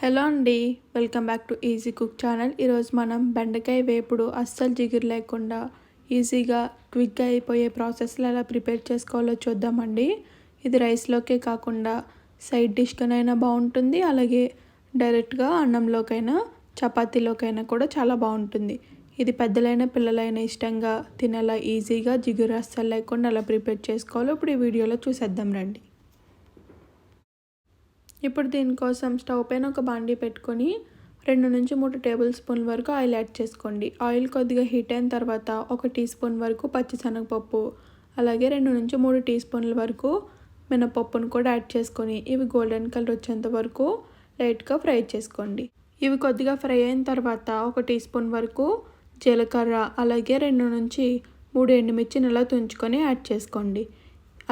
Hello అండి, welcome back to easy cook channel. ఈరోజు మనం బెండకాయ వేపుడు అస్సలు జిగురు లేకుండా ఈజీగా క్విక్గా అయిపోయే ప్రాసెస్లో ఎలా ప్రిపేర్ చేసుకోవాలో చూద్దామండి. ఇది రైస్లోకే కాకుండా సైడ్ డిష్గానైనా బాగుంటుంది, అలాగే డైరెక్ట్గా అన్నంలోకైనా చపాతీలోకైనా కూడా చాలా బాగుంటుంది. ఇది పెద్దలైన పిల్లలైన ఇష్టంగా తినేలా ఈజీగా జిగురు అస్సలు లేకుండా ఎలా ప్రిపేర్ చేసుకోవాలో ఇప్పుడు ఈ వీడియోలో చూసేద్దాం రండి. ఇప్పుడు దీనికోసం స్టవ్ పైన ఒక బాండీ పెట్టుకొని 2 నుంచి 3 టేబుల్ స్పూన్ల వరకు ఆయిల్ యాడ్ చేసుకోండి. ఆయిల్ కొద్దిగా హీట్ అయిన తర్వాత 1 టీ స్పూన్ వరకు పచ్చిశనగపప్పు, అలాగే 2 నుంచి 3 టీ స్పూన్ల వరకు మినపప్పును కూడా యాడ్ చేసుకొని ఇవి గోల్డెన్ కలర్ వచ్చేంత వరకు లైట్గా ఫ్రై చేసుకోండి. ఇవి కొద్దిగా ఫ్రై అయిన తర్వాత 1 టీ స్పూన్ వరకు జీలకర్ర, అలాగే 2 నుంచి 3 ఎండుమిర్చిని ఇలా తుంచుకొని యాడ్ చేసుకోండి.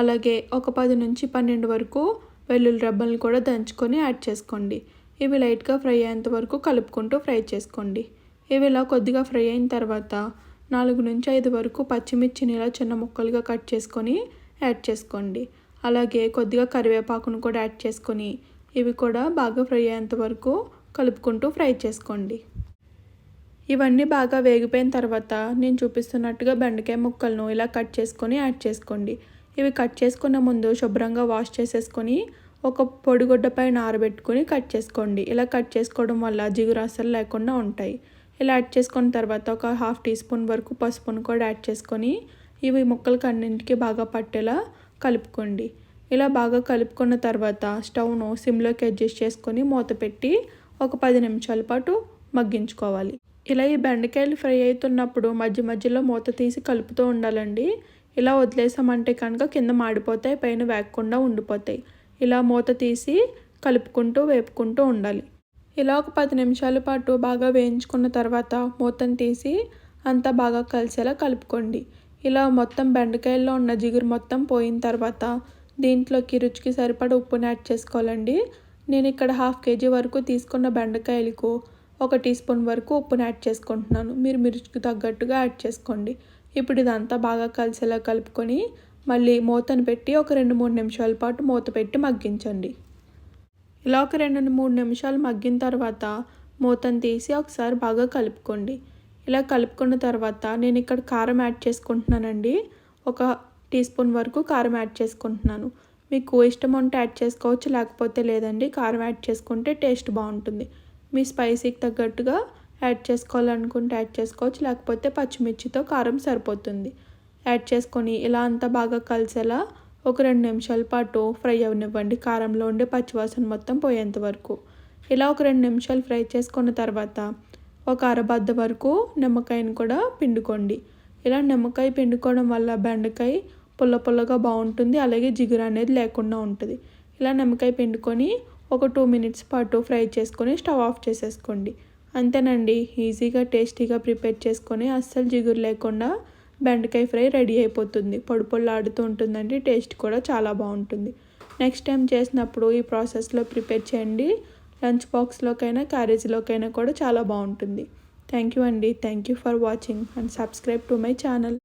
అలాగే ఒక 10 నుంచి 12 వరకు వెల్లుల్లి రెబ్బలను కూడా దంచుకొని యాడ్ చేసుకోండి. ఇవి లైట్గా ఫ్రై అయ్యేంత వరకు కలుపుకుంటూ ఫ్రై చేసుకోండి. ఇవి ఇలా కొద్దిగా ఫ్రై అయిన తర్వాత 4 నుంచి 5 వరకు పచ్చిమిర్చిని ఇలా చిన్న ముక్కలుగా కట్ చేసుకొని యాడ్ చేసుకోండి. అలాగే కొద్దిగా కరివేపాకును కూడా యాడ్ చేసుకొని ఇవి కూడా బాగా ఫ్రై అయ్యేంత వరకు కలుపుకుంటూ ఫ్రై చేసుకోండి. ఇవన్నీ బాగా వేగిపోయిన తర్వాత నేను చూపిస్తున్నట్టుగా బెండకాయ ముక్కలను ఇలా కట్ చేసుకొని యాడ్ చేసుకోండి. ఇవి కట్ చేసుకున్న ముందు శుభ్రంగా వాష్ చేసేసుకొని ఒక పొడిగుడ్డపై ఆరబెట్టుకొని కట్ చేసుకోండి. ఇలా కట్ చేసుకోవడం వల్ల జిగురు అస్సలు లేకుండా ఉంటాయి. ఇలా యాడ్ చేసుకున్న తర్వాత ఒక 1/2 టీ స్పూన్ వరకు పసుపును కూడా యాడ్ చేసుకొని ఇవి ముక్కలకి అన్నింటికి బాగా పట్టేలా కలుపుకోండి. ఇలా బాగా కలుపుకున్న తర్వాత స్టవ్ను సిమ్లోకి అడ్జస్ట్ చేసుకొని మూత పెట్టి ఒక 10 నిమిషాల పాటు మగ్గించుకోవాలి. ఇలా ఈ బెండకాయలు ఫ్రై అవుతున్నప్పుడు మధ్య మధ్యలో మూత తీసి కలుపుతూ ఉండాలండి. ఇలా వదిలేసామంటే కనుక కింద మాడిపోతాయి, పైన వేగకుండా ఉండిపోతాయి. ఇలా మూత తీసి కలుపుకుంటూ వేపుకుంటూ ఉండాలి. ఇలా ఒక 10 నిమిషాల పాటు బాగా వేయించుకున్న తర్వాత మూతను తీసి అంతా బాగా కలిసేలా కలుపుకోండి. ఇలా మొత్తం బెండకాయల్లో ఉన్న జిగురు మొత్తం పోయిన తర్వాత దీంట్లోకి రుచికి సరిపడా ఉప్పుని యాడ్ చేసుకోవాలండి. నేను ఇక్కడ 1/2 kg వరకు తీసుకున్న బెండకాయలకు 1 టీ స్పూన్ వరకు ఉప్పుని యాడ్ చేసుకుంటున్నాను. మీరు రుచికి తగ్గట్టుగా యాడ్ చేసుకోండి. ఇప్పుడు ఇదంతా బాగా కలిసేలా కలుపుకొని మళ్ళీ మూతను పెట్టి ఒక 2-3 నిమిషాల పాటు మూత పెట్టి మగ్గించండి. ఇలా ఒక 2-3 నిమిషాలు మగ్గిన తర్వాత మూతను తీసి ఒకసారి బాగా కలుపుకోండి. ఇలా కలుపుకున్న తర్వాత నేను ఇక్కడ కారం యాడ్ చేసుకుంటున్నానండి. 1 టీ స్పూన్ వరకు కారం యాడ్ చేసుకుంటున్నాను. మీకు ఇష్టం ఉంటే యాడ్ చేసుకోవచ్చు, లేకపోతే లేదండి. కారం యాడ్ చేసుకుంటే టేస్ట్ బాగుంటుంది. మీ స్పైసీకి తగ్గట్టుగా యాడ్ చేసుకోవాలనుకుంటే యాడ్ చేసుకోవచ్చు, లేకపోతే పచ్చిమిర్చితో కారం సరిపోతుంది. యాడ్ చేసుకొని ఇలా అంతా బాగా కలిసేలా ఒక 2 నిమిషాల పాటు ఫ్రై అవనివ్వండి. కారంలో ఉండే పచ్చివాసన మొత్తం పోయేంత వరకు. ఇలా ఒక 2 నిమిషాలు ఫ్రై చేసుకున్న తర్వాత ఒక అరబద్ద వరకు నిమ్మకాయను కూడా పిండుకోండి. ఇలా నిమ్మకాయ పిండుకోవడం వల్ల బెండకాయ పుల్ల పుల్లగా బాగుంటుంది, అలాగే జిగురు అనేది లేకుండా ఉంటుంది. ఇలా నిమ్మకాయ పిండుకొని ఒక 2 మినిట్స్ పాటు ఫ్రై చేసుకొని స్టవ్ ఆఫ్ చేసేసుకోండి. అంతేనండి, ఈజీగా టేస్టీగా ప్రిపేర్ చేసుకొని అస్సలు జిగురు లేకుండా బెండకాయ ఫ్రై రెడీ అయిపోతుంది. పొడి పొడిలాడుతూ ఉంటుందండి, టేస్ట్ కూడా చాలా బాగుంటుంది. నెక్స్ట్ టైం చేసినప్పుడు ఈ ప్రాసెస్లో ప్రిపేర్ చేయండి. లంచ్ బాక్స్లోకైనా క్యారేజీలోకైనా కూడా చాలా బాగుంటుంది. థ్యాంక్ యూ అండి. Thank you for watching and subscribe to my channel.